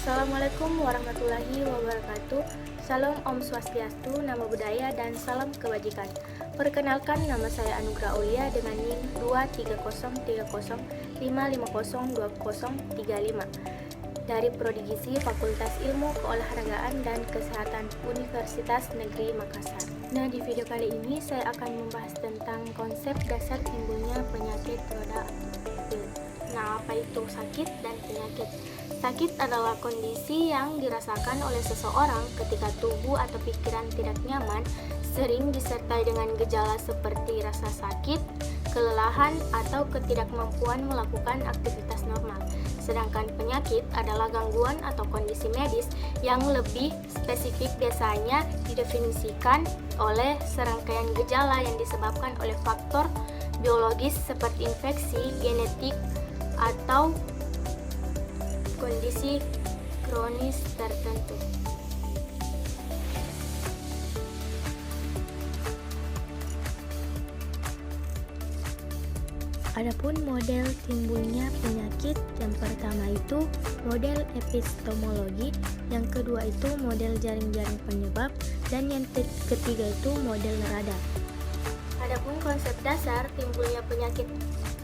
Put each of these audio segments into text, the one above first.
Assalamualaikum warahmatullahi wabarakatuh. Salam Om Swastiastu, Namo Buddhaya, dan salam kebajikan. Perkenalkan, nama saya Anugrah Aulia dengan NIM 2303055020035 dari Prodi Gizi Fakultas Ilmu Keolahragaan dan Kesehatan Universitas Negeri Makassar. Nah, di video kali ini saya akan membahas tentang konsep dasar timbulnya penyakit roda wil. Nah, apa itu sakit dan penyakit? Sakit adalah kondisi yang dirasakan oleh seseorang ketika tubuh atau pikiran tidak nyaman, sering disertai dengan gejala seperti rasa sakit, kelelahan, atau ketidakmampuan melakukan aktivitas normal. Sedangkan penyakit adalah gangguan atau kondisi medis yang lebih spesifik, biasanya didefinisikan oleh serangkaian gejala yang disebabkan oleh faktor biologis seperti infeksi, genetik, atau kondisi kronis tertentu. Adapun model timbulnya penyakit, yang pertama itu model epistemologi, yang kedua itu model jaring-jaring penyebab, dan yang ketiga itu model radar. Adapun konsep dasar timbulnya penyakit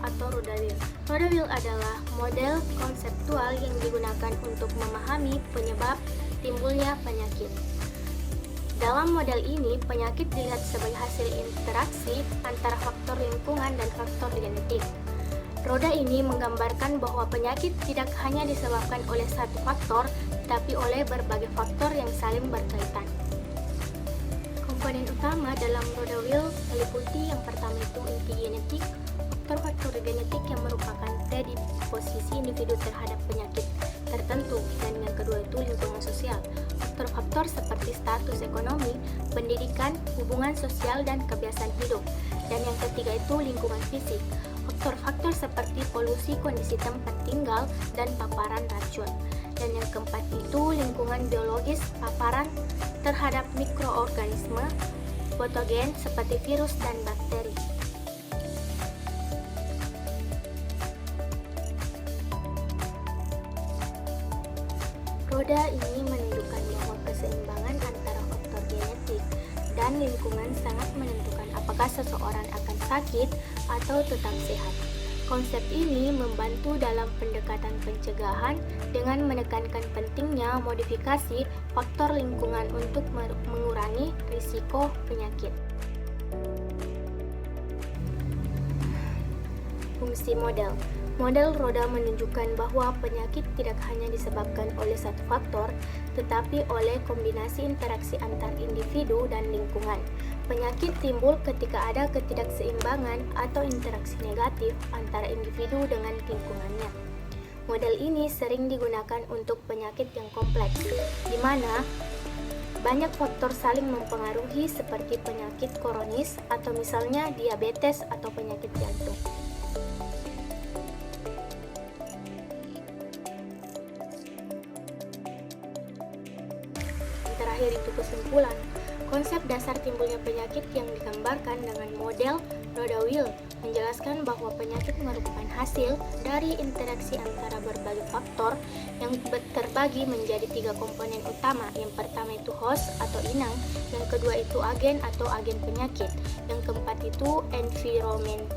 atau roda wil. Roda wil adalah model konseptual yang digunakan untuk memahami penyebab timbulnya penyakit. Dalam model ini, penyakit dilihat sebagai hasil interaksi antara faktor lingkungan dan faktor genetik. Roda ini menggambarkan bahwa penyakit tidak hanya disebabkan oleh satu faktor, tetapi oleh berbagai faktor yang saling berkaitan. Komponen utama dalam roda wil meliputi yang pertama itu inti genetik, faktor-faktor genetik yang merupakan predisposisi individu terhadap penyakit tertentu, dan yang kedua itu lingkungan sosial, faktor-faktor seperti status ekonomi, pendidikan, hubungan sosial, dan kebiasaan hidup, dan yang ketiga itu lingkungan fisik, faktor-faktor seperti polusi kondisi tempat tinggal dan paparan racun, dan yang keempat itu lingkungan biologis, paparan terhadap mikroorganisme patogen seperti virus dan bakteri. Roda ini menunjukkan bahwa keseimbangan antara faktor genetik dan lingkungan sangat menentukan apakah seseorang akan sakit atau tetap sehat. Konsep ini membantu dalam pendekatan pencegahan dengan menekankan pentingnya modifikasi faktor lingkungan untuk mengurangi risiko penyakit. Fungsi model. Model roda menunjukkan bahwa penyakit tidak hanya disebabkan oleh satu faktor, tetapi oleh kombinasi interaksi antar individu dan lingkungan. Penyakit timbul ketika ada ketidakseimbangan atau interaksi negatif antara individu dengan lingkungannya. Model ini sering digunakan untuk penyakit yang kompleks, di mana banyak faktor saling mempengaruhi seperti penyakit kronis atau misalnya diabetes atau penyakit jantung. Terakhir itu kesimpulan. Konsep dasar timbulnya penyakit yang digambarkan dengan model roda wil menjelaskan bahwa penyakit merupakan hasil dari interaksi antara berbagai faktor yang terbagi menjadi tiga komponen utama. Yang pertama itu host atau inang, yang kedua itu agen atau agen penyakit, yang keempat itu environment